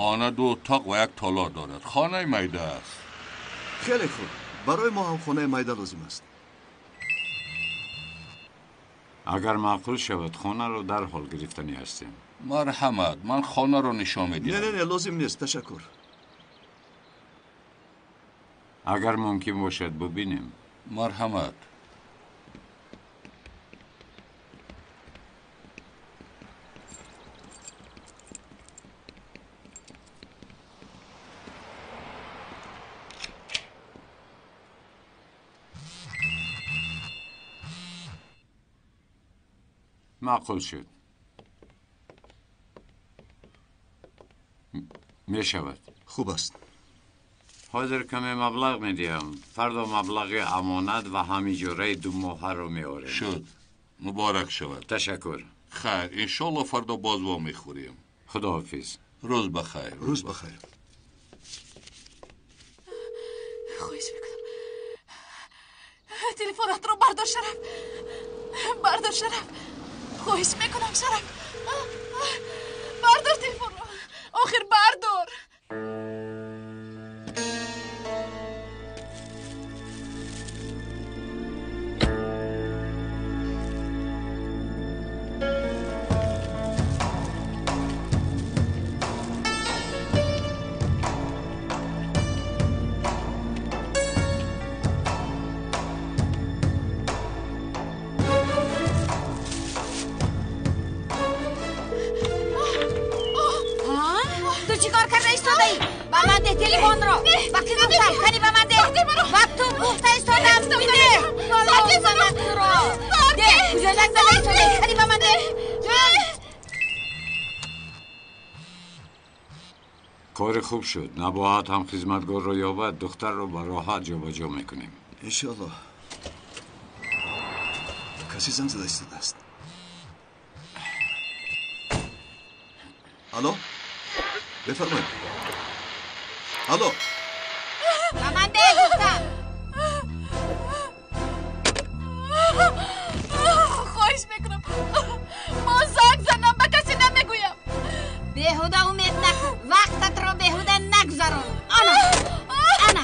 خانه 2 اتاق و 1 تالار دارد. خانه میده است. خیلی خوب. برای ما هم خانه میده لازم است. اگر معقول شود خانه رو در حال گرفتنی هستیم. مرحمت، من خانه رو نشان میدم. نه لازم نیست، تشکر. اگر ممکن باشد ببینیم. مرحمت. معقول شد. می شود. خوب است. حاضر کمی مبلغ میدیم. فردا مبلغ امانت و همینجوره 2 ماه رو میاریم. شد. مبارک شود. تشکر. خیر، انشالله فردا باز وا میخوریم. خداحافظ. روز بخیر. روز بخیر. خواهش میکنم تلفنات رو بردار شرف. بردار شرف. خواهش میکنم شرف. بردار تلفن رو. آخر بردار. تلفن رو وقتی گفتم کنی به من ده وقت تو گفته استادم میده والله زمان تو رو ده کجا زنگ زده استاده کنی به من ده کار خوب شد. نباید هم خدمتگار رو یابد. دختر رو به راحت جابجا میکنیم. انشالله. کسی زنگ زده استاده است. الو بفرمایید. الو به من ده گفتم. خواهش میکنم ما زنگ زنم به کسی نمیگویم. بیهوده امید نکن. وقتت رو بیهوده نگذارم. انا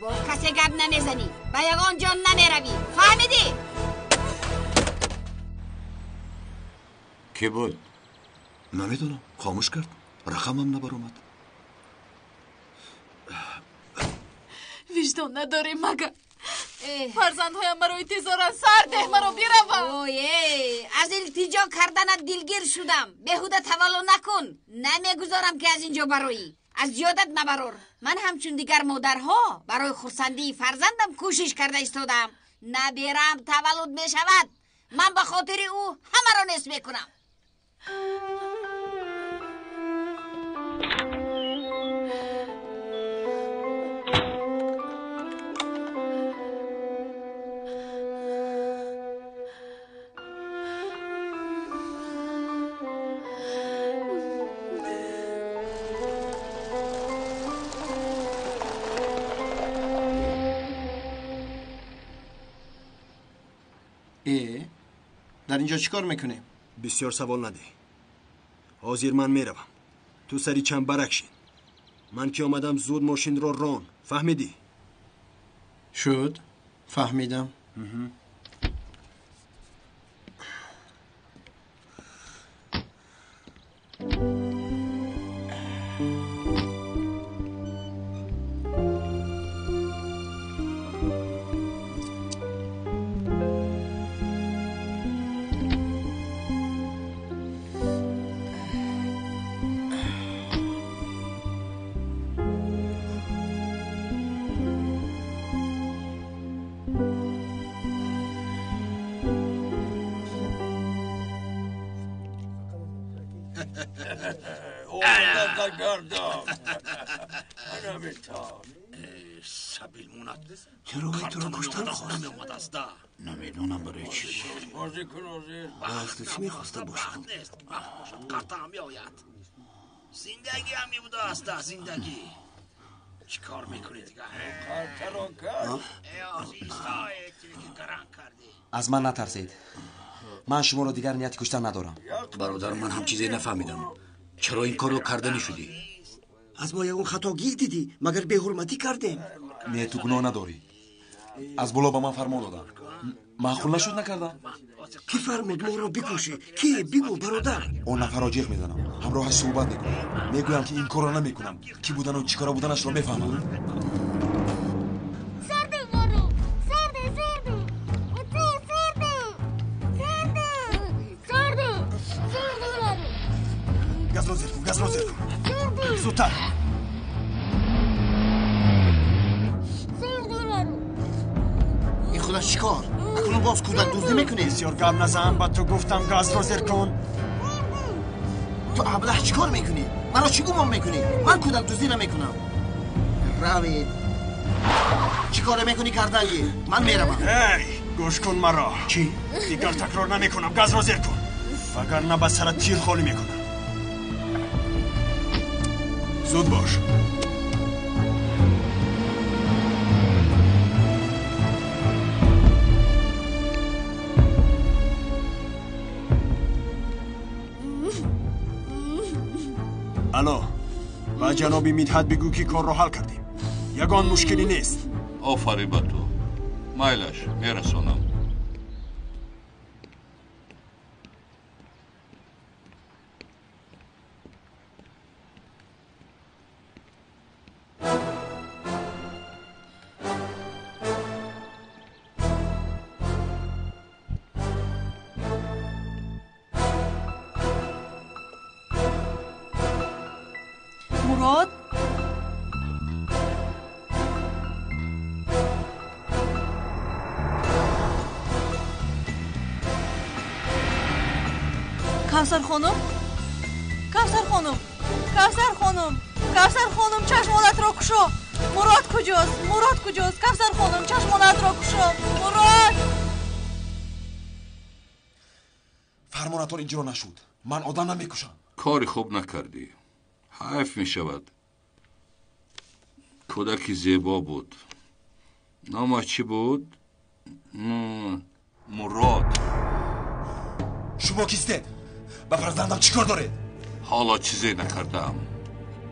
با کسی گپ نمیزنی. به یگان جان نمیروی. فهمیدی؟ کی بود؟ نمیدونم. خاموش کرد. رقمم نبر اومد. وجدان نداری مگه؟ فرزندهایم برای انتظارن سر ده مرا بیروم. اوه از التجا کردنت دلگیر شدم. بهوده تولو نکن. نمیگذارم که از اینجا بروی. از یادت نبرور. من همچون دیگر مادرها برای خرسندی فرزندم کوشش کرده ایستادم. نبیرم تولد می شود. من به خاطر او همه را نصف میکنم. در اینجا چیکار میکنیم؟ بسیار سوال نده. حاضر من میروم. تو سری چند برکشین. من که آمدم زود ماشین رو ران. فهمیدی؟ شد. فهمیدم. چرا به تو رو کشتن خواست؟ نمیدونم برای چی. وقت چی میخواسته باشد؟ زندگی هم میبوده است. زندگی چی کار میکنید دیگه؟ از من نترسید. من شما رو دیگر نیت کشتن ندارم. برادر من هم چیزی نفهمیدم. چرا این کارو کردنی شدی؟ از ما یکون خطاگیر دیدی مگر به حرمتی کردیم؟ نه تو گناه نداری. از بالا با من فرمان دادن. معقول نشد نکردم. کی فرمود ما را بکشی؟ کی؟ بگو برادر. اون نفر را جیغ میزنم، همراهش صحبت میکنم، میگویم که این کار را نمیکنم، کی بودن و چیکار بودنش را میفهمم. گاز را زیر کن زودتر. این خدا چیکار؟ اکنون باز کودک دزدی میکنی؟ بسیار گپ نزن، با تو گفتم گاز را زیر کن. تو ابله چیکار میکنی؟ مرا چی گمان میکنی؟ من کودک دزدی نمیکنم. روید. چیکار میکنی کردنگی؟ من میروم. هی گوش کن مرا. چی؟ دیگر تکرار نمیکنم، گاز را زیر کن وگرنه به سرت تیر خالی میکنم. زود باش. الو و جنابی میدهد بگو که کار را حل کردیم، یگان مشکلی نیست. آفرین به تو. مایلش میرسونم. مراد کوثر خانم، کوثر خانم، کوثر خانم، کوثر خانم چشمانت را کشو. مراد کجاست؟ مراد کجاست؟ کوثر خانم چشمانت را کشو. مراد فرمانتان اجرا نشد. من آدم نمیکشم. کاری خوب نکردی. حیف می شود. کودکی زیبا بود. نامش چی بود؟ مراد. شما کیستید؟ با فرزندم چیکار دارید؟ حالا چیزی نکردم،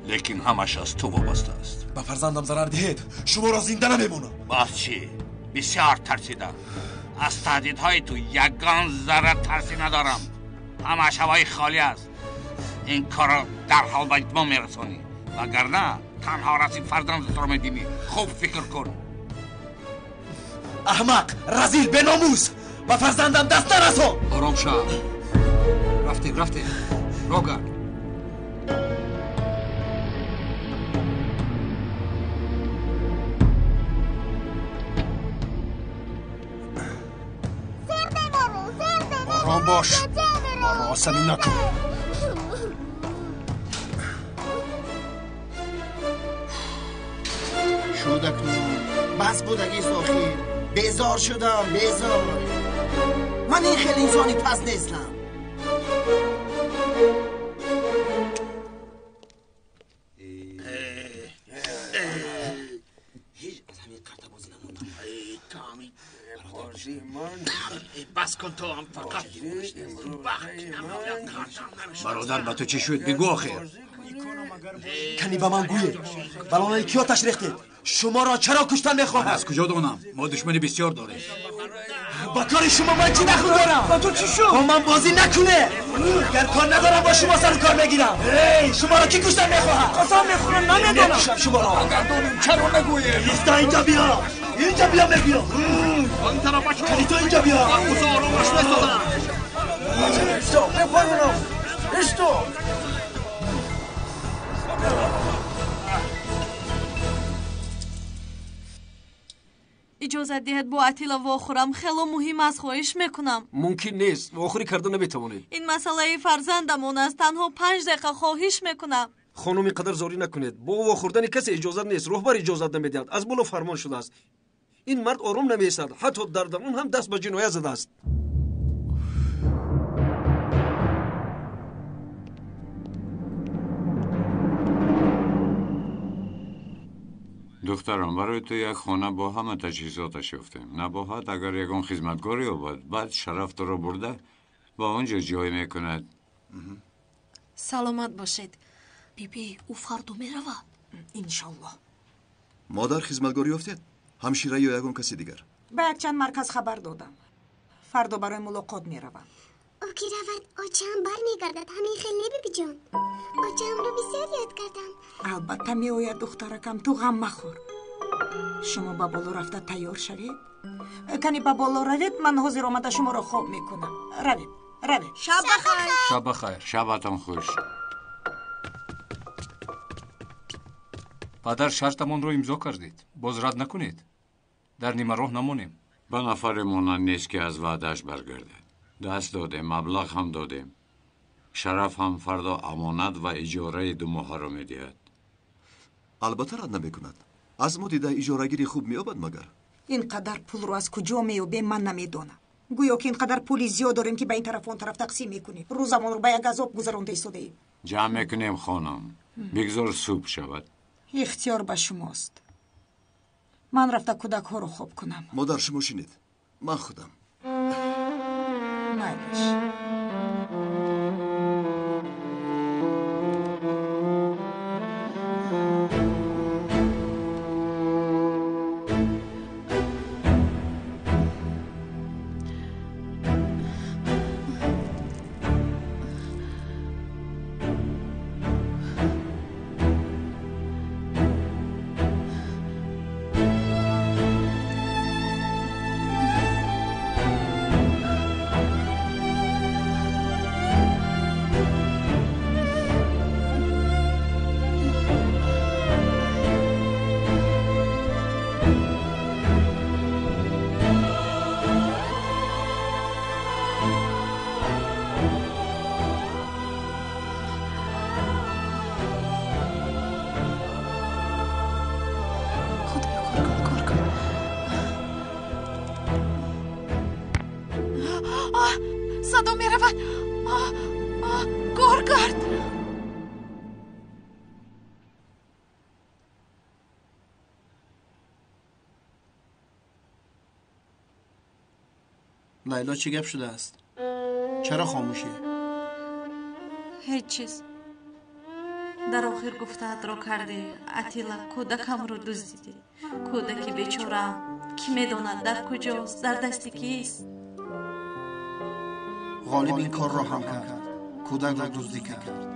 لیکن همش از تو وابسته است. با فرزندم ضرر دهید شما را زنده نمیمونم. باز چی؟ بسیار ترسیدم. از تهدیدهای تو یگان ذره ترسی ندارم. همش هوای خالی است. این کار را در حال به اتمام میرسانی، وگرنه تنها رسی فرزندت را میبینی. خوب فکر کن. احمق، رذیل، بناموس، با فرزندم دست نرسان. آرام شو. رفتیم راه گرد. آرام باش، ما را عصبی نکن. شد اکنون بس بودگی ساخی. بیزار شدم، بیزار. من این خیلی انسانی پس نیستم. بس کن تو هم فقط برادر به تو چه شد؟ بگو آخر. کنی به من گویه بلانه کیا تشریختید؟ شما را چرا کشتن میخواهم؟ از کجا دانم؟ ما دشمنی بسیار داریم. با کار شما من چی دخل دارم؟ با تو چی شد؟ با من بازی نکنه. گر کار ندارم با شما سر کار میگیرم. شما را کی کشتن میخواهم؟ قسم میخورم نمیدونم. نکشم شما را. اگر دانم چرا نگویه؟ ایستا اینجا بیا. اینجا بیا میگویم. آن طرف بچه کنی تو اینجا بیا. بسا آرومش بستادم. اشتو بپرونم. اشتو. اجازه دهد با اتیلا واخورم. خیلی مهم است، خواهش میکنم. ممکن نیست. واخوری کردن نمیتوانید. این مسئله فرزندمون است. تنها 5 دقیقه خواهش میکنم. خانم اینقدر زاری نکنید. با واخوردن کسی اجازه نیست. رهبر اجازه نمیدهد. از بالا فرمان شده است. این مرد آروم نمیایستد. حتی در درون هم دست به جنایت زده است. دخترم برای تو یک خانه با همه تجهیزاتش یافتیم. نباید اگر یکان خدمتگاری یابد بعد شرف تو را برده با اونجا جای میکند. саломат бошед. бибӣ ӯ фарду меравад. иншаллоҳ. модар хизматгорӣ ёфтед? ҳамшира ё ягон каси дигар? ба якчанд марказ хабар додам. фардо барои мулоқот меравам. او که رود آچه‌ام برمیگردد همین خیلی بیبی جان. آچه‌ام رو بسیار یاد کردم. البته میآید دخترکم، تو غم مخور. شما با بالا رفته تیار شوید. کنی با بالا روید، من حاضر آمده شما را خواب میکنم. روید روید. شب بخیر. شب بخیر. شبتان خوش. падар шартамонро имзо кардед. боз рад накунед. дар нимароҳ намонем. ба нафаремонан нест ки аз ваъдааш баргардад. دست دادیم، مبلغ هم دادیم. شرف هم فردا امانت و اجاره 2 ماه را میدهد. البته رد نمیکند. از ما دیده اجارهگیری خوب میابد مگر؟ اینقدر پول رو از کجا میابیم من نمیدونم. گویا که اینقدر پولی زیاد داریم که به این طرف اون طرف تقسیم میکنیم. روزمون رو به یک عذاب گذرانده ایستاده ایم. جمع میکنیم خانم. بگذار صبح شود. اختیار به شماست. من رفته کودک ها رو خواب کنم. مادر شما شنید. من خودم. مایلش. صدا می رود. گرگارد. لیلا چی گپ شده است؟ چرا خاموشی؟ هیچ چیز. در آخر گفته‌ات را کردی. اتیلا کودکم رو دزدیدی. کودکی بیچاره کی میداند در کجاست، در دست کیست؟ غالب این کار را هم کرد. کودک را دزدی کرد.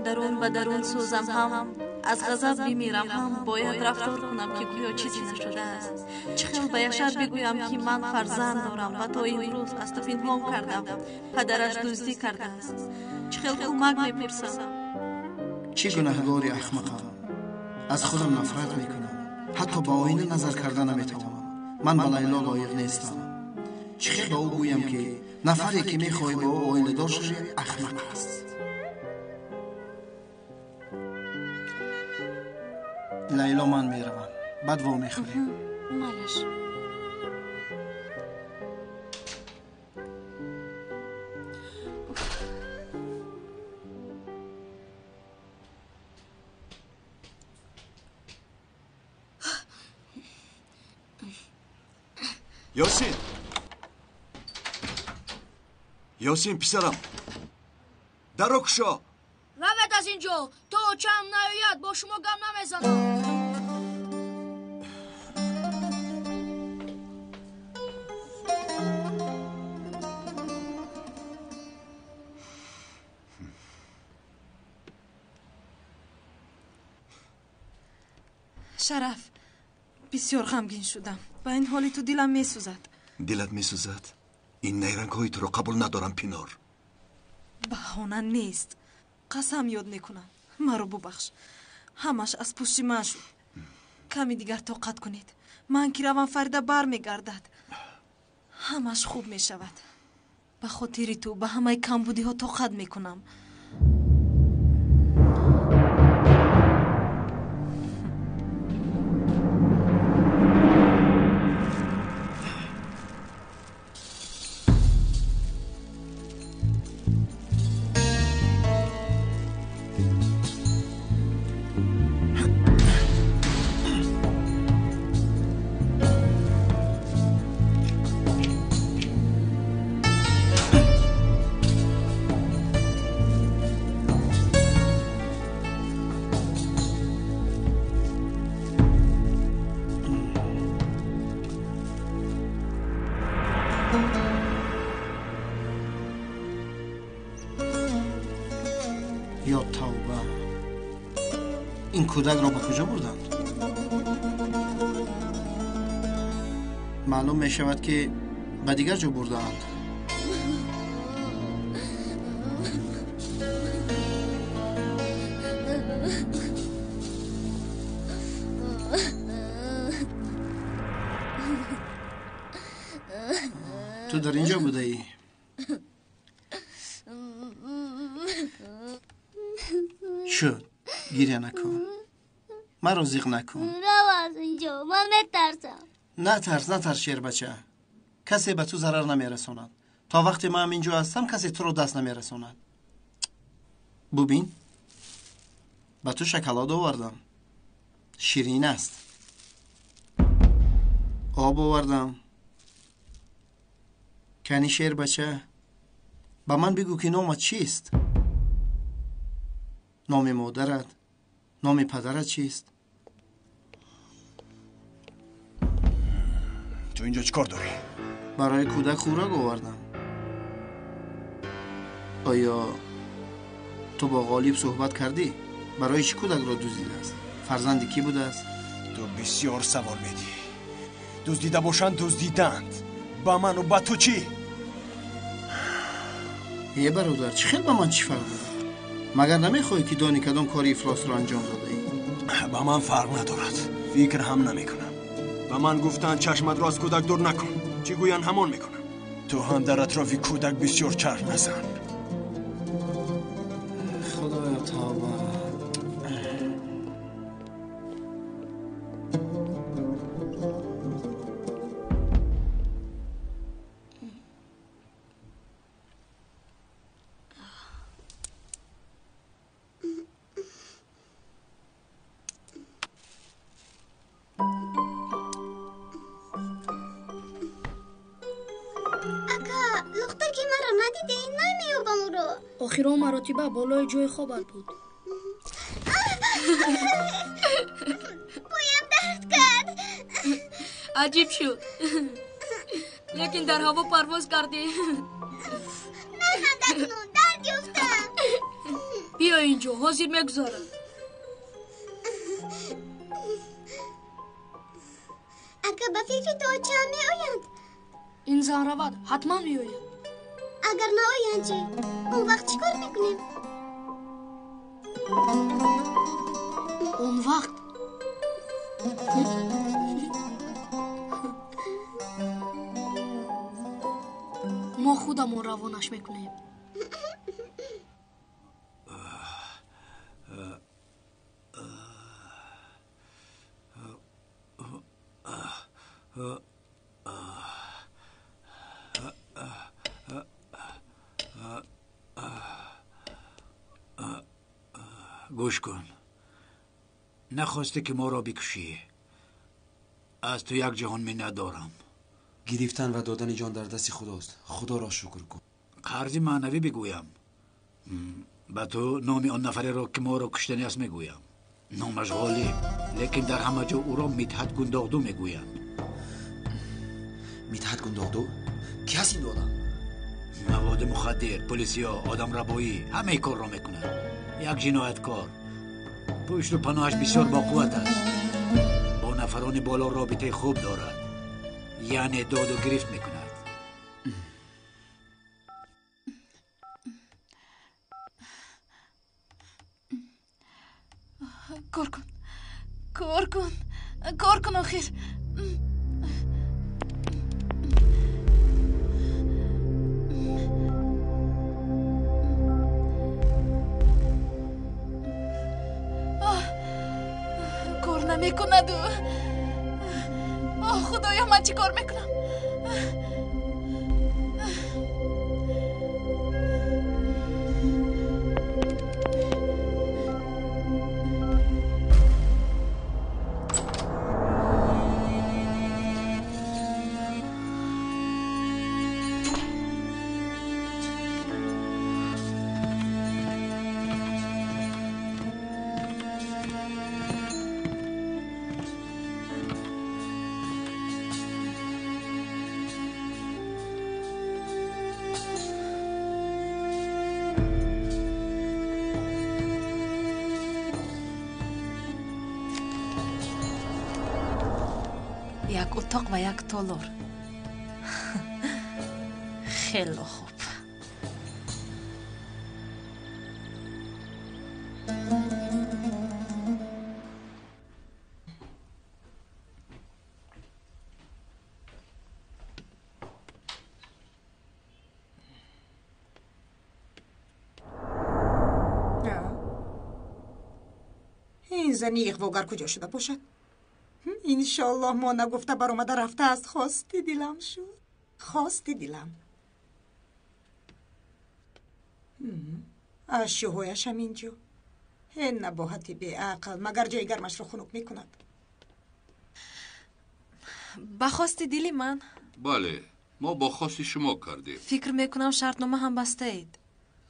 درون به درون سوزم هم، از غضب بمیرم هم، باید رفتار کنم که گویا چیزی نشده است. چه خیلی به یشر بگویم که من فرزند دارم و تا امروز از تو پنهان کردم. پدرش دزدی کرده است. چه خیلی کمک میپرسم. چه گناهگاری احمقم. از خودم نفرت میکنم. حتی با آینه نظر کردن نمیتوانم. من به لیلا لایق نیستم. چه خیلی به او گویم که نفری که میخوای با او آینه دار شوی احمق است. لیلا من میروم. بعد وا میخوریم. مالش. یاسین یاسین پسرم در رو کشا. روید از اینجا تا چم نیاید با شما گم نمیزنم. شرف بسیار غمگین شدم. با این حالی تو دلم میسوزد. دلت میسوزد؟ این نیرنگ های تو رو قبول ندارم پینار. بهانه نیست. قسم یاد میکنم. مرا ببخش. همش از پشت من شد. کمی دیگر طاقت کنید. من که روم فریده بر میگردد. همش خوب میشود. به خاطر تو به همه کمبودی ها طاقت میکنم. یا توبه این کودک را به کجا بردند؟ معلوم می شود که به دیگر جا بردند. تو در اینجا بوده ای؟ شد گریه نکن، مرا زیغ نکن. رو از اینجا، من نترسم. نترس شیر بچه. کسی به تو ضرر نمیرساند. تا وقتی من اینجا هستم کسی تو رو دست نمیرساند. ببین به تو شکلات آوردم، شیرین است. آب آوردم. کنی شیر بچه، به من بگو که نامت چیست؟ نام مادرت، نام پدرت چیست؟ تو اینجا چیکار داری؟ برای کودک خوراک آوردم. آیا تو با غالب صحبت کردی؟ برای چی کودک را دزدیده است؟ فرزند کی بوده است؟ تو بسیار سوال میدی. دزدیده باشند دزدیدند. با من و با تو چی؟ یه برادر چه خیلی با من چی فرق داره؟ مگر نمیخوای که دانی کدام کاری افلاس را انجام داده ای؟ با من فرق ندارد، فکر هم نمیکنم. با من گفتن چشمت را از کودک دور نکن، چی گوین همان میکنم. تو هم در اطراف کودک بسیار چرخ نزن. خدایا توبه. آخرا مراتبه بالای جای خوابت بود. پایم درد کرد. عجیب شد. لیکن در هوا پرواز کردی. نخند اکنون، درد یافتم. بیا اینجا، حاضر میگذارم. اگه به فکر تو چند می آیند؟ این زن رود حتما می آید. اگر نه آیند چی؟ اون وقت چی کار میکنیم؟ اون وقت ما خودمون روانش میکنیم. گوش کن، نخواسته که ما را بکشی. از تو یک جهان منت دارم. گرفتن و دادن جان در دست خداست. خدا را شکر کن. قرض معنوی بگویم. به تو نام آن نفری را که ما را کشتنی است میگویم. نامش غالب، لیکن در همه جا او را مدحت گنداغدو میگویند. مدحت گنداغدو؟ کی هست این آدم؟ مواد مخدر، پلیسیا، آدم ربایی همه کار را میکنند. یک جنایتکار. پشت و پناهش بسیار با قوت است. با نفران بالا رابطه خوب دارد. یعنی داد و گرفت میکند. کار کن آخر. کار نمیکند. خدایا من چی کار میکنم؟ یک اتاق و یک تالار. خیلی خوب. این زنی اغواگر کجا شده باشد؟ انشالله ما نگفته بر اومده رفته است. خواستی دلم شد، خواستی دلم. اشیاهایش هم اینجا. این نباهتی به عقل مگر جای گرمش رو خنک میکند. با خواست دلی من؟ بله، ما با خواست شما کردیم. فکر میکنم شرطنامه هم بسته اید.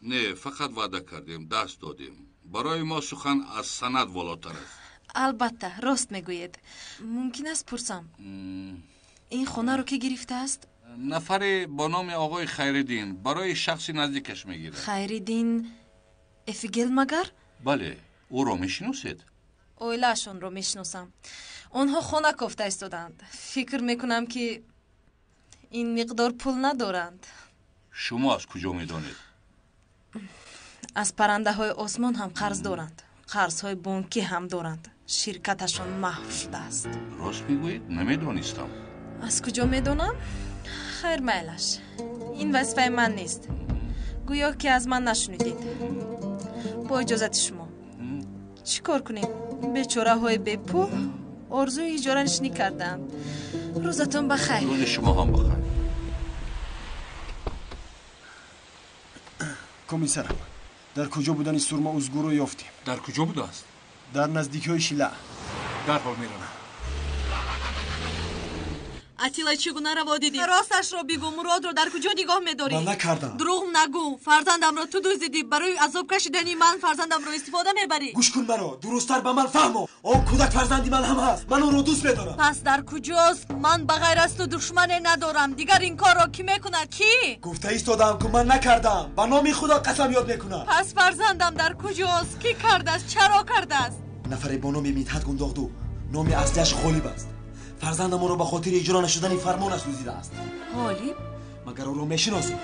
نه، فقط وعده کردیم، دست دادیم. برای ما سخن از سند والاتر است. البته راست میگوید. ممکن است پرسم این خانه رو که گرفته است؟ نفر با نام آقای خیردین برای شخصی نزدیکش میگیره. خیردین افیگل مگر؟ بله، او رو میشناسید؟ اویلاشون رو میشناسم. آنها خانه کفته استودند. فکر میکنم که این مقدار پول ندارند. شما از کجا میدانید؟ از پرنده های آسمان هم قرض دارند. قرض های بانکی هم دارند. شرکتشان محو شده است. راست میگویید؟ نمیدانستم. از کجا میدونم؟ خیر میلش. این وظیفه من نیست. گویا که از من نشنیدید. با اجازت شما چی کار کنیم؟ بیچاره های بی پول آرزوی اجاره نشینی کردند. روزتون بخیر. روز شما هم بخیر. کمیسرم، در کجا بودن این سرما ازگو رو یافتیم؟ در کجا بوده است؟ در نزدیکی های شیله. در حال میرم. اتیلا چگونه روا دیدی؟ راستش رو بگو، مراد رو در کجا نگاه می‌داری؟ من نکردم. دروغ نگو. فرزندم رو تو دزدیدی. برای عذاب کشیدنی من فرزندم رو استفاده میبری. گوش کن مرا، درست‌تر به من فهمو. آن کودک فرزندی من هم هست. من اون رو دوست می‌دارم. پس در کجاست؟ من بغیر از تو دشمنی ندارم. دیگر این کار رو کی میکند؟ کی؟ گفته ایستادم که من نکردم. به نام خدا قسم یاد میکنم. پس فرزندم در کجاست؟ کی کرده است؟ چرا کرده است؟ نفر با نام میدحت گنداغدو، نام اصلیش غالب است. فرزندم رو به خاطر اجرا نشدن فرمانش دزدیده است. غالب؟ مگر او رو میشناسی؟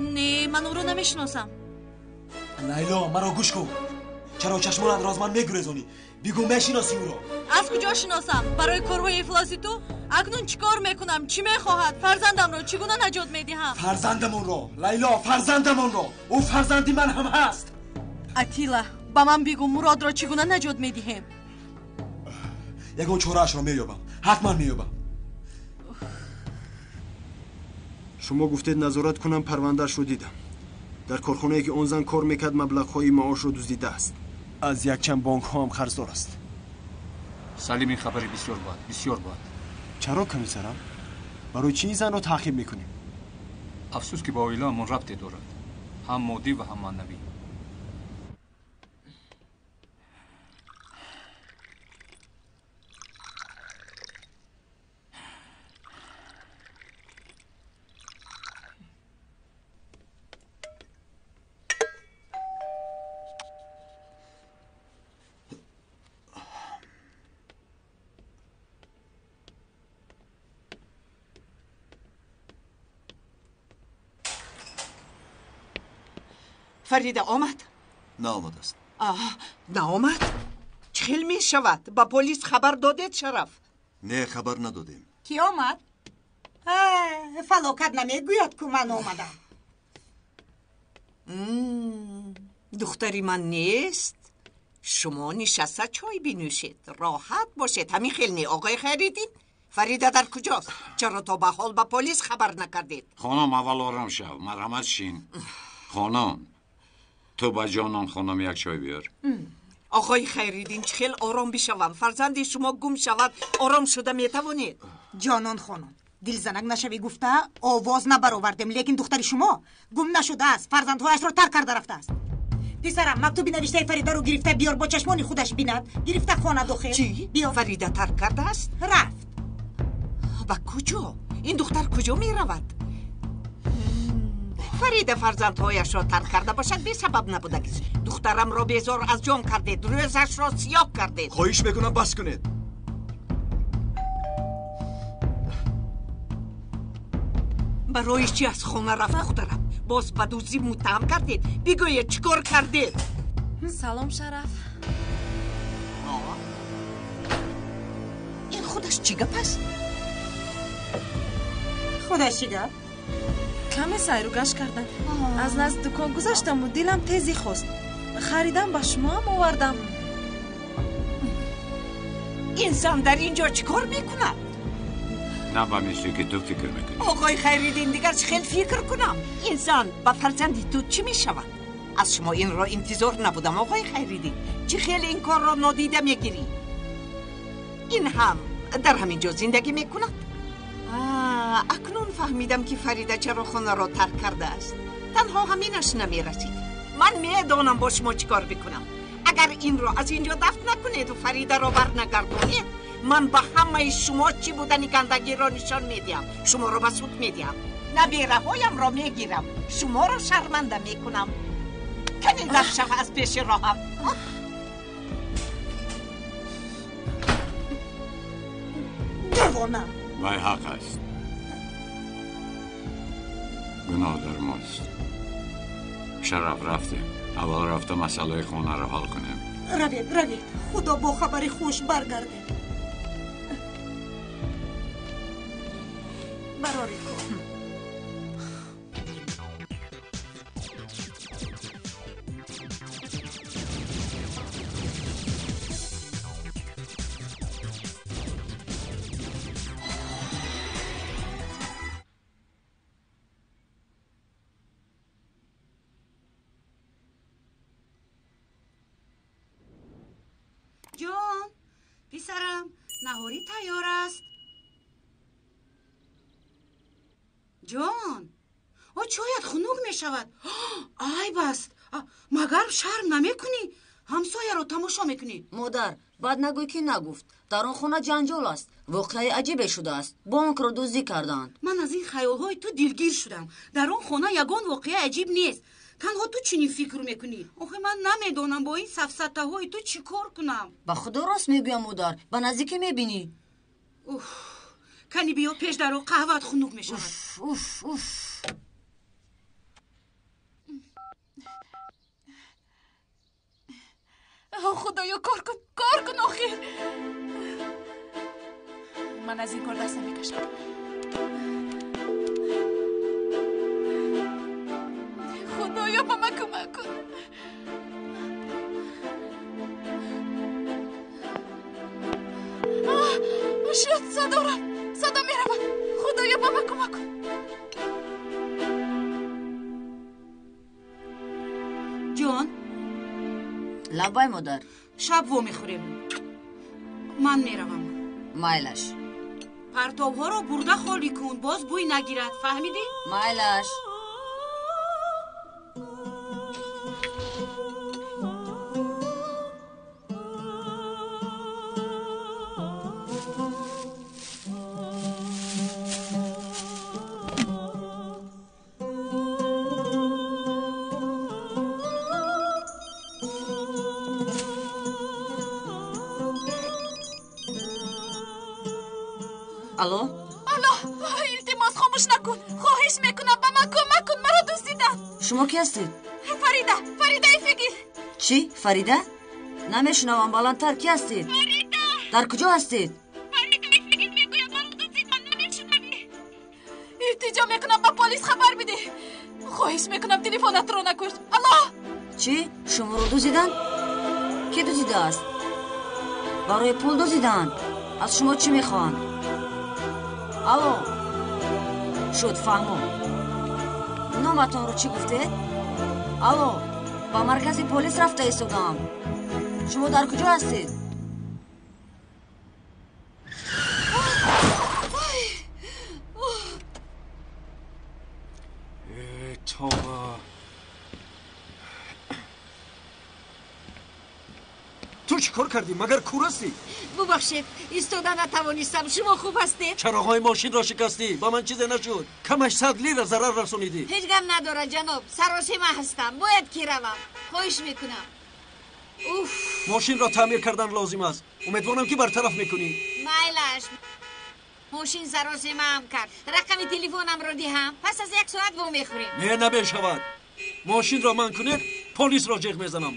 نه، من او رو نمیشناسم. لیلا، مرا گوش کن. چرا چشمانت را از من میگریزانی؟ بگو میشناسی او رو؟ از کجا شناسم؟ برای کارهای افلاسی تو؟ اکنون چیکار میکنم؟ چی میخواهد؟ فرزندم رو چگونه نجات میدهم؟ فرزندمون رو لیلا، فرزندمون رو. او فرزندی من هم هست. اتیلا، با من بگو مراد را چگونه نجات میدهیم؟ یگان چاره اش را مییابم. حتما مییابم. شما گفتید نظارت کنم، پروندهش رو دیدم. در کارخانه‌ای که اون زن کار میکرد مبلغ‌های معاش رو دزدیده است. از یک چند بانک ها هم قرضدار است. سلیم، این خبری بسیار بسیار بد. چرا کمیسرم؟ برای چی این زن رو تعقیب میکنیم؟ افسوس که با اویلا من ربطی دارد، هم مادی و هم معنوی. فریده آمد؟ نه آمد است. نه آمد؟ چخیل می شود؟ با پلیس خبر دادید شرف؟ نه، خبر ندادیم. کی آمد؟ فلاکت نمیگوید که من آمدم. دختری من نیست؟ شما نشسته چای بنوشید، راحت باشید. همین خیلی آقای خیریدین؟ فریده در کجاست؟ چرا تا به حال با پلیس خبر نکردید؟ خانم اول آرام شو، مرحمت شین. خانم تو با جانان خانم یک چای بیار. آقای خیریدین چخیل آرام بشوم، فرزند شما گم شود آرام شده میتوانید؟ جانان خانم، دل زنک نشوی گفته آواز نبرآوردیم، لیکن دختر شما گم نشده است، فرزندهایش را ترک کرده رفته است. پسرم مکتوبی نوشته فریده رو گرفته بیار، با چشمانی خودش بیند. گرفته خانه داخل. چی؟ بیا. فریده ترک کرده است؟ رفت. و کجا؟ این دختر کجا می رود؟ فریده فرزندهایش را ترک کرده باشد بی سبب نبوده. دخترم را بیزار از جان کردید، روزش را سیاه کردید. خواهش میکنم بس کنید. برای چی از خونه رفت دخترم؟ باز بدوزی متهم کردید. بگوید چیکار کردید؟ سلام شرف. این خودش چی گپ است؟ خودش چی گپ؟ کمی سیر و گشت کردم. از نزد دکان گذاشتم و دلم تیزی خواست. خریدم با شما هم آوردم. انسان در اینجا چیکار میکند؟ نه با میشه که تو فکر میکنی. آقای خیریدین دیگر خیلی فکر کنم. انسان با فرزندی تو چی میشود؟ از شما این را انتظار نبودم آقای خیریدین. چی خیلی این کار را نادیده میگیری؟ این هم در همینجا زندگی میکند؟ اکنون فهمیدم که فریده چرا خانه را ترک کرده است. تنها همینش نمیرسید. من میدانم با شما چیکار بکنم. اگر این را از اینجا دفن نکنید و فریده را برنگردانید، من با همه شما چی بودن گندگی را نشان میدیم. شما را به سود میدیم. نبیره هایم را میگیرم. شما را شرمنده میکنم. کنید در شفا از پیش راهم. دیوانه. وای حق است. گناه در ماست. شرف رفتیم. اول رفته مسئله خونه رو حل کنیم. روید خدا با خبری خوش برگرده. براری کن. جان پسرم نهاری تیار است. جان چایت خنک می شود. ای بست مگر شرم نمی کنی؟ همسایه رو تماشا میکنی. مادر بعد نگوی که نگفت. در آن خانه جنجال است. واقعی عجیب شده است. بانک رو دزدی کردند. من از این خیالهای تو دلگیر شدم. در آن خانه یگان واقعی عجیب نیست. تنها تو چنین فکر میکنی. آخه من نمیدونم با این سفسطه های تو چی کار کنم. با خدا راست میگویم مادر. با نزدیکی میبینی. کنی بیا پیش در و قهوت خنک میشود. خدایا کار کن آخر. من از این کار دست نمیکشم. خدایا با من کمک کن. شد صدا میرود. خدایا با من کمک کن. جان لبای مادر شب و میخوریم. من میروم. مایلش پرتاب ها رو برده خالی کن. باز بوی نگیرد. فهمیدی؟ مایلش الو التماس خاموش نکن. خواهش میکنم با من کمک کن. مرا دزدیدن. شما کی هستید؟ فریده فگیر. چی؟ فریده؟ نمیشنوم. بلندتر کی هستید؟ فریده. در کجا هستید؟ فریده فگیر میگوید مرا دزدیدن. نمیشنوی؟ التجا میکنم با پلیس خبر بده. خواهش میکنم تلفنت رو نکش. الله. چی؟ شما رو دزدیدن؟ کی دزدیده است؟ برای پول دزدیدن. از شما چی میخوان؟ الو شد فهمو. نامتون رو چی گفته؟ الو با مرکز پلیس رفته ایستادم. شما در کجا هستید؟ تو چی کار کردی؟ مگر کور هستی؟ ببخشید ایستادن نتوانستم. شما خوب هستید؟ چراغای ماشین را شکستی. با من چیزی نشد. کمش 100 لیره ضرر رسونیدی. هیچ غم نداره جناب. سراسیمه هستم. باید که روم. خواهش میکنم. ماشین را تعمیر کردن لازم است. امیدوارم که برطرف میکنی. مایلش ماشین سراسیمه هم کرد. رقم تلفنم رو دهم. پس از 1 ساعت وام میخوریم. نه نمیشود. ماشین را من کنید پلیس را جیغ میزنم.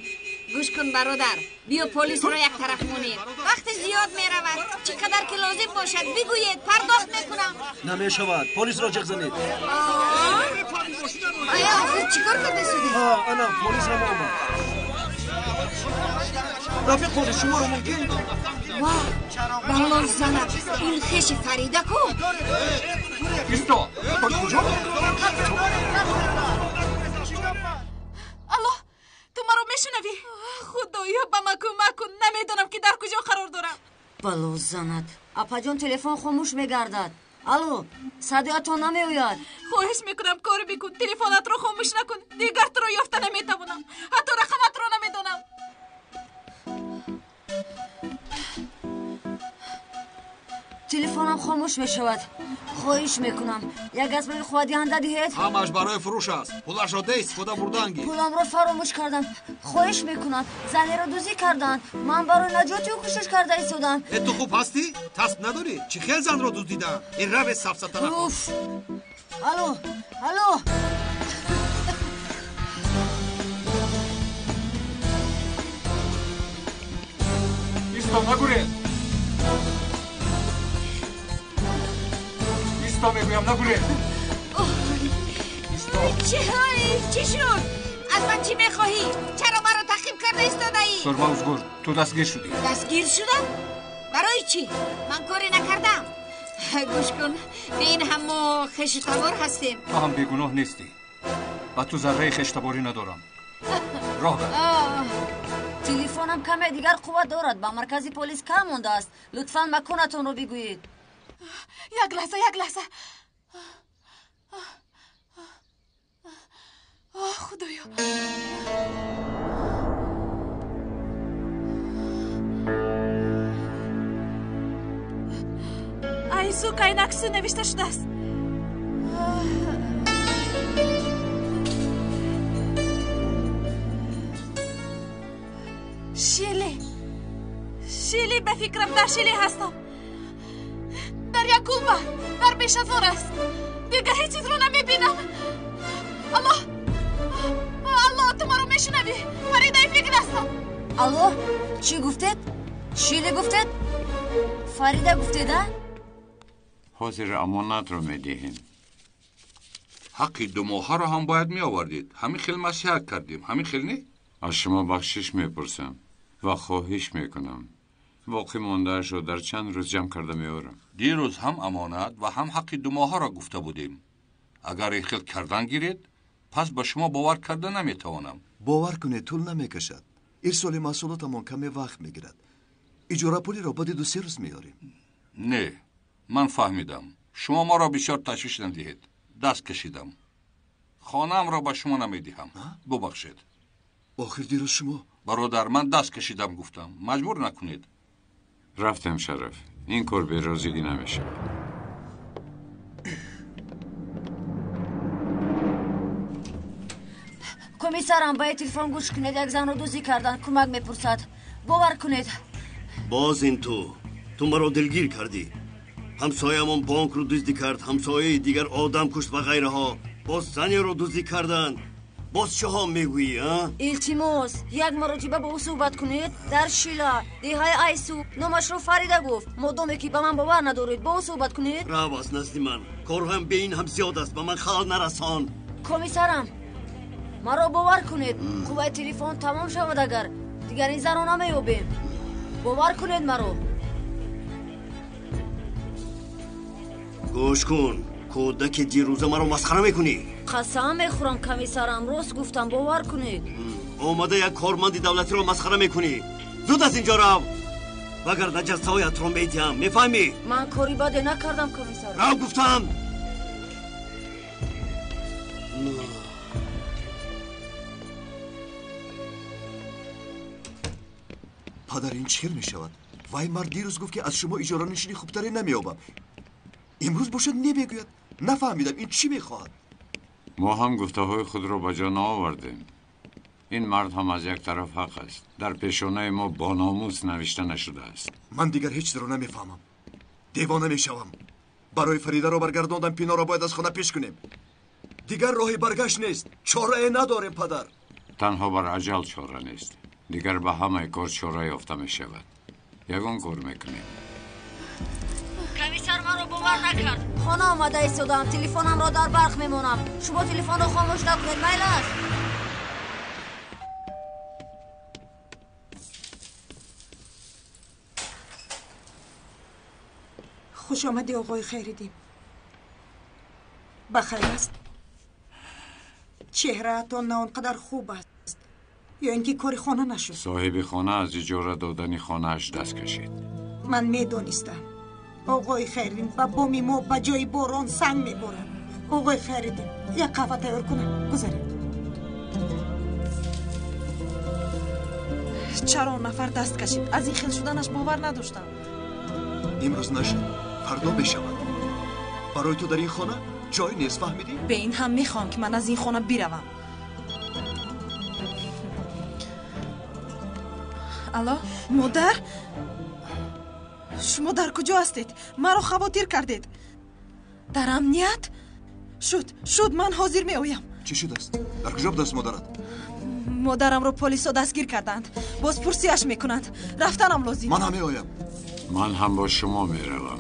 گوش کن برادر، بیا پلیس رو یک طرف مونیم. وقت زیاد میرود. چقدر که لازم باشد بگویید، پرداخت میکنم. نمیشود. پلیس را جیغ زنید. آیا آخر چیکار کرده شدی؟ انا پلیس را ماما. رفیق پلیس شما رو ممکن؟ بلال زند. این خش فریده کو؟ ایستا با کجا؟ الله تو مرا میشنوی؟ خدایا با من کمک کن. نمیدونم که در کجا قرار دارم. بلال زند. اپا جان تلفن خاموش میگردد. الو صدایتان نمیآید. خواهش میکنم کار بکن. تلفنت رو خاموش نکن. دیگر تو رو یافته نمیتوانم. حتی رقمت رو نمیدونم. تلفنم خاموش میشود. خواهش میکنم یک از من خودی هنده دهید. همش برای فروش است. پولش را ده استفاده بردنگی. پولم را فراموش کردم. خواهش میکنم. زنی را دوزی کردن. من برای نجاتی و کوشش کرده ایستادم. تو خوب هستی؟ تصب نداری؟ چی خیل زن را دزدیدن؟ این رو سفسطه نکن. الو الو ایستا نگورید. ایستا میگویم نگورید. چی شد؟ از من چی میخواهی؟ چرا مرا تعقیب کرده ایستاده ای؟ سرما اوزگور تو دستگیر شدی. دستگیر شدم؟ برای چی؟ من کاری نکردم. گوش کن، به این هم ما خشتبار هستیم. تو هم بیگناه نیستی و تو ذره خشتباری ندارم. راه بر. تلفنم کم دیگر قوت دارد. با مرکزی پلیس کم مونده است. لطفاً مکانتون رو بگویید. یک لحظه خدایا. ایسو کاینکسو نوشته شده است. شیلی به فکرم در شیلی هستم. در یک کلبه در بیشتر است. دیگر هیچ چیز رو نمیبینم. الله تو مرا میشنوی؟ فریده فکر هستم. الو چی گفتید؟ شیلی گفتید؟ فریده گفتید؟ حاضر امانت رو میدهیم. حقی 2 ماه رو هم باید می آوردید. همین خیلی مسیحت کردیم. همین خیلی نه؟ از شما بخشش میپرسم و خواهش میکنم باقی ماندهش رو در چند روز جمع کرده میارم. دیروز هم امانت و هم حقی 2 ماه را گفته بودیم. اگر این خیلی کردن گیرید پس با شما باور کرده نمیتوانم. باور کنید طول نمیکشد. ارسال محصولاتمان کمی وقت میگیرد. اجاره پولی را بعد 2-3 روز میاریم. نه من فهمیدم. شما ما را بسیار تشویش ندهید. دست کشیدم. خانم را به شما نمیدهم. ببخشید. آخر دیروز شما برادر من دست کشیدم گفتم. مجبور نکنید. رفتم شرف. این کار به رازیگی نمیشه. کمیسرم باید تلفن گوش کنید. یک زن رو دزدی کردن. کمک میپرسد. باور کنید. باز این تو مرا دلگیر کردی. همسایه‌مان بانک رو دزدی کرد. همسایه دیگر آدم کشت و غیره ها. باز زنی رو دزدی کردن. باز چه ها میگویی ها؟ التماس یک مرتبه با او صحبت کنید. در شیلا دیهای ایسو نامش رو فریده گفت. مادامی که به من باور ندارید با او صحبت کنید. رواز نزدی من. کار هم به این هم زیاد است. به من خال نرسان. کمیسرم مرا باور کنید. قوه تلفن تمام شود. اگر دیگر این زن رو نمیابیم. باور کنید مرا. گوش کن. کودک دیروزه مرا مسخره میکنی. قسم میخورم کمیسرم. راست گفتم. باور کنید. اومده یک کارمند دولتی رو مسخره میکنی. زود از اینجا رو. وگرنه جزایت رو میدیم. میفهمی؟ من کاری بده نکردم کمیسرم. رو گفتم. پدر این چیر میشود؟ وای مرد دیروز گفت که از شما اجاره نشینی خوبتری نمیابم. امروز باشد نمیگوید. نفهمیدم این چی میخواهد. ما هم گفته های خود رو به جا نآوردیم. این مرد هم از یک طرف حق است. در پیشانه ما با ناموس نوشته نشده است. من دیگر هیچ رو نمیفهمم. دیوانه میشوم. برای فریده رو برگرداندن پینا رو باید از خانه پیش کنیم. دیگر راهی برگشت نیست. چاره نداریم پدر. تنها بر عجل چاره نیست. دیگر به همه کار چاره یافته می شود. یگان کار میکنیم. کمیسر ما رو باور نکرد. خانه آمده ایستادم. تلفنم را در برق میمونم. شما تلفن رو خاموش نکنید. میل است. خوش آمدی آقای خیریدی. بخیر است؟ چهره‌تان نه آنقدر خوب است یا اینکه کاری خانه نشد؟ صاحب خانه از اجاره دادن خانه‌اش دست کشید. من میدونستم آقای خیریدین با بومی ما با جای باران سنگ میبرن. آقای خیریدین یک قهوه تیار کنم. گذارید. چرا نفر دست کشید؟ از این خیل شدنش باور نداشتم. امروز نشد، فردا بشود. برای تو در این خانه جای نیست، فهمیدی؟ به این هم میخوام که من از این خانه بیروم. الو مادر، شما در کجا هستید؟ مرا خواطر کردید. در امنیت؟ شد من حاضر می آیم. چی شده است؟ در کجا بوده است مادرت؟ مادرم رو پلیسا دستگیر کردند. باز پرسیش میکنند. رفتنم لازم. من هم می آیم. من هم با شما می روم.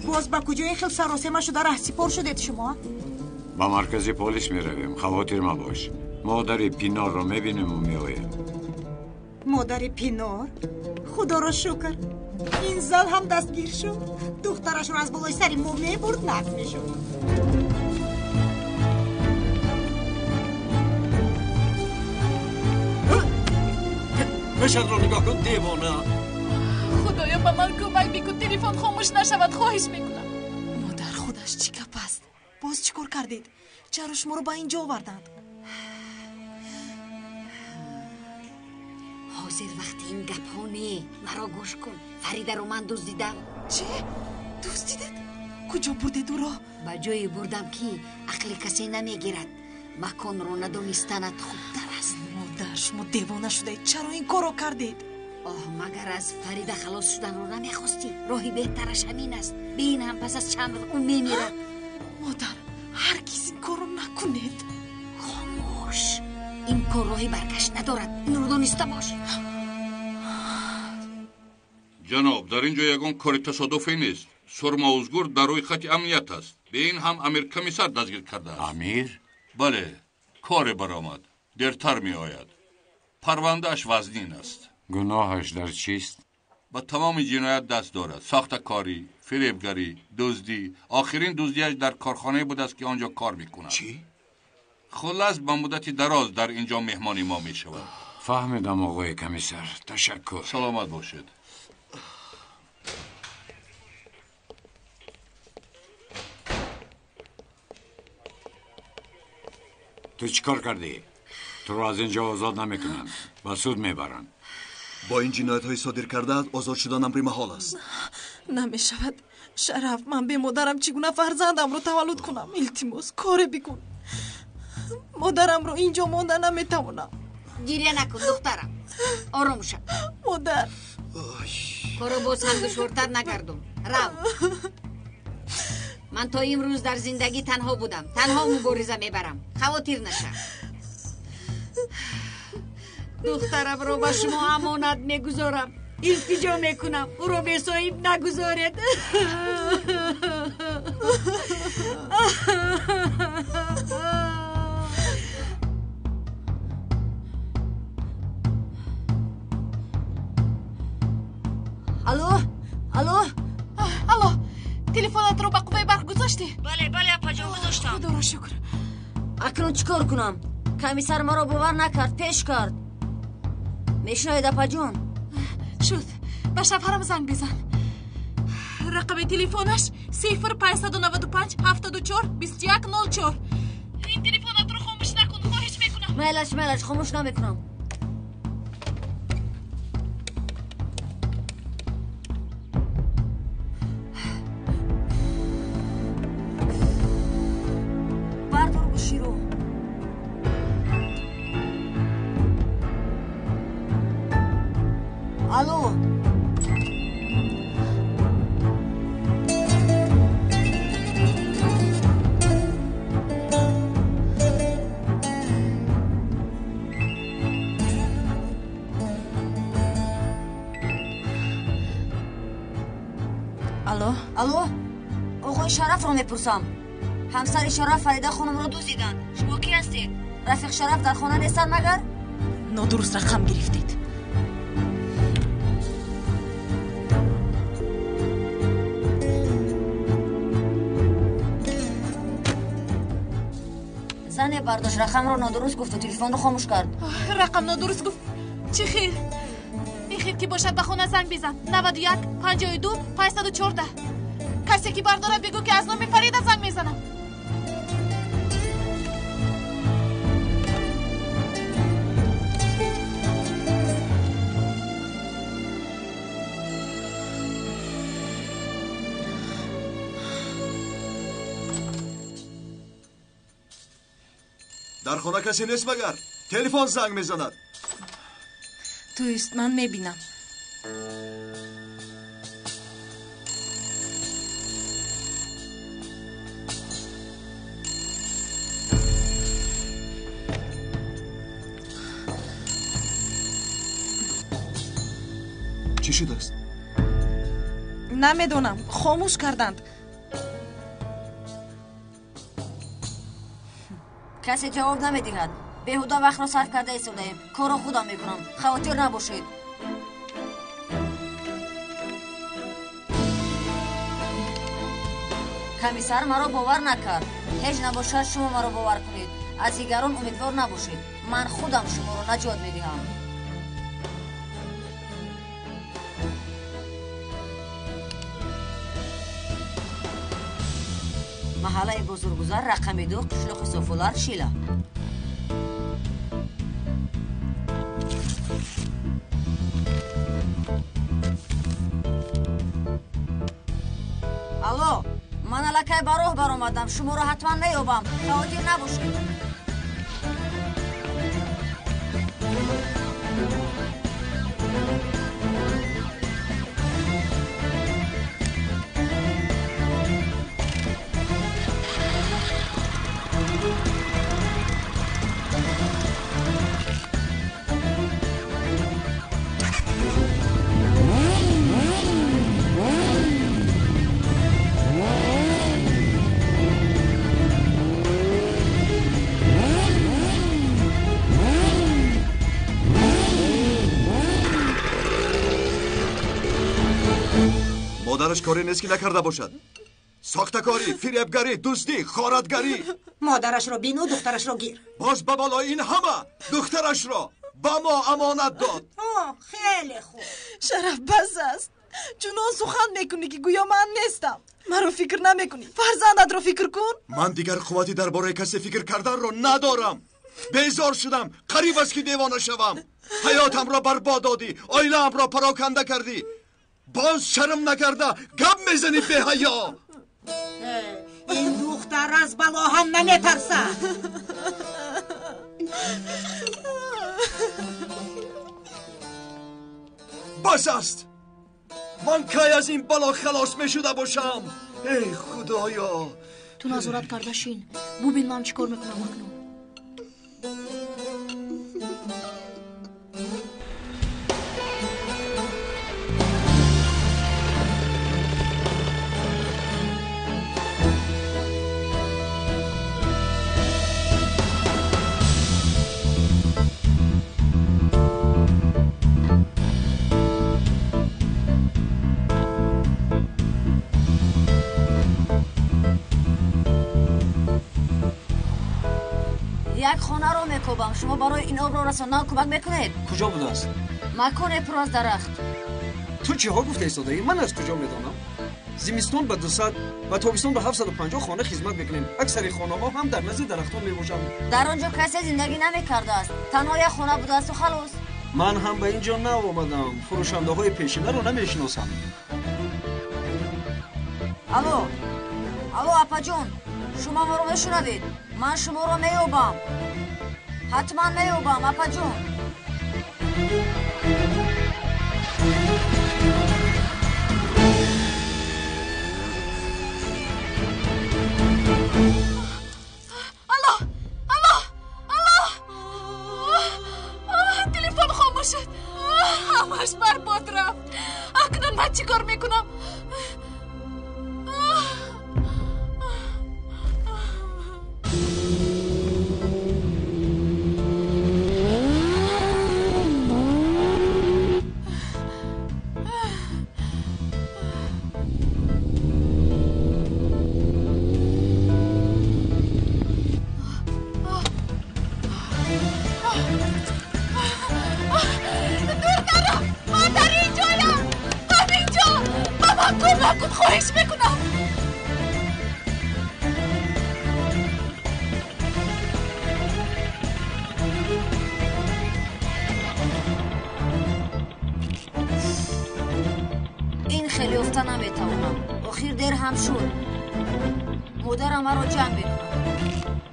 باز با کجای خیل سراسیمه شده ره سپار شدید شما؟ با مرکزی پلیس می رویم. خواطر ما باش. مادر پینار رو می بینیم و می آیم. مادر پینار؟ خدا را شکر این زن هم دستگیر شد. دخترش رو از بالای سری ما می برد نفت می شد. مشهد رو نگاه کن دیوانه. خدایا با من کمک بکن تلفن خاموش نشود. خواهش میکنم. مادر خودش چی کپ است؟ باز چیکار کردید؟ چرا شما رو با اینجا آوردند؟ حاضر وقتی این گپ ها نه. مرا گوش کن. فریده رو من دزدیدم. چه؟ دزدیدید؟ کجا بردید او را؟ با جایی بردم که عقل کسی نمیگیرد. مکان رو ندانستنت خوبتر است. مادر شما دیوانه شده. چرا این کارو کردید؟ مگر از فریده خلاص شدن رو نمیخواستی؟ راهی بهترش همین است. به این هم پس از چند روز اون میمیرد. مادر هرگز این کارو نکنید. خاموش. این کار راهی برگشت ندارد. این رو دانسته باش. جناب در اینجا یگان کار تصادفی نیست. سرمازگور در روی خط امنیت است. به این هم امیر کمیسر دستگیر کرده است. امیر؟ بله. کار برآمد. دیرتر می آید. پروندهش وزنین است. گناهش در چیست؟ با تمام جنایت دست دارد. ساختکاری، فریبگری، دزدی. آخرین دزدیش در کارخانه بود است که آنجا کار میکند. چی؟ خلاص با مدت دراز در اینجا مهمانی ما می شود. فهمیدم آقای کمیسر. تشکر. سلامت باشید. تو چیکار کردی؟ تو رو از اینجا آزاد نمیکنن. با سود میبرن. با این جنایت های صادر کرده آزاد شدن امر محال است. نمیشود. شرف من به مادرم چگونه فرزندم رو تولد کنم؟ التماس کار بکن. مادرم رو اینجا ماندن نمیتوانم. گریه نکن دخترم. آرام شو. مادر کارو باز هم دشوارتر نگردم. رو. من تا امروز در زندگی تنها بودم. تنها مبارزه میبرم. خواطر نشه. دخترم رو با شما امانت میگذارم. التجا میکنم او رو به صاحب نگذارید. الو تلفنت رو با قوه برق گذاشتی؟ بله اپا جان گذاشتم. خدا رو شکر. اکنون چیکار کنم؟ کمیسر ما رو باور نکرد. پیش کرد. میشنوید اپا جان؟ شد. به شفرم زنگ بزن. رقم تلفنش 0595 74 2104. این تلفنت رو خاموش نکن. خواهش میکنم. میلش خاموش نمیکنم. بردار گوشی رو. الو الو آقای شرف رو میپرسم. همسر شرف فریده خانم رو دزدیدن. شما کی هستید؟ رفیق شرف در خانه نیستن مگر؟ نادرست رقم گرفتید. زن برداشت رقم رو نادرست گفت و تلفن رو خاموش کرد. رقم نادرست گفت. چی خیر؟ این خیر که باشد به خونه زنگ بزن. 91 52 514. کسی که برداره بگو که از نام فریده زنگ میزنم. در خانه کسی نیست مگر؟ تلفن زنگ میزند. تویست من میبینم. چی شده است؟ نمیدونم خاموش کردند. کسی جواب نمیدهد. بیهوده وقت را صرف کرده ایستاده‌ایم. کارو خودم میکنم. خواطر نباشید. کمیسر مرا باور نکرد. هیچ نباشد شما مرا باور کنید. از دیگران امیدوار نباشید. من خودم شما را نجات میدهم. محله بزرگگذر رقم 2 قشلاق سفولار شیلا. الو من الکی براه برآمدم. شما رو حتما نیابم. خواطر نباشید. مادرش کاری نیست که نکرده باشد. ساختکاری، فریبگری، دزدی، خیانتگری. مادرش رو بین و دخترش رو گیر. باز به بالای این همه دخترش را به ما امانت داد. خیلی خوب. شرف بس است. چونان سخن میکنی که گویا من نیستم. من رو فکر نمیکنی. فرزندت رو فکر کن. من دیگر قوتی درباره کسی فکر کردن رو ندارم. بیزار شدم. قریب است که دیوانه شوم. حیاتم را برباد دادی. عائله‌ام را پراکنده کردی. باز شرم نکرده گپ میزنی به حیا. این دختر از بلا هم نمیترسه. بس است. من کی از این بلا خلاص میشده باشم؟ ای خدایا. تو نظارت کرده شین. ببین من چیکار میکنم اکنون. یک خانه رو میکوبم. شما برای این آب را رساندن کمک میکنید. کجا بوده است؟ مکان پر از درخت. تو چی ها گفته ایستاده ای؟ من از کجا میدانم؟ زمستان به 200 و تابستان به 750 خانه خدمت میکنیم. اکثر خانه ها هم در نزد درختان میباشند. در آنجا کسی زندگی نمیکرده است. تنها یک خانه بوده است و خلاص. من هم به اینجا نیامدم. فروشنده های پیشینه رو نمیشناسم. الو اپا جون، شما ما رو میشنوید؟ من شما رو میابم. حتما میابم اپا جون. تلفن خاموش شد. همش برباد رفت. اکنون من چی کار میکنم؟ دخترم من در اینجایم همینجا بابا کمک کن خواهش میکنم این خیلی افته نمیتوانم آخیر دیر هم شد مادرم مرا جمع بکنم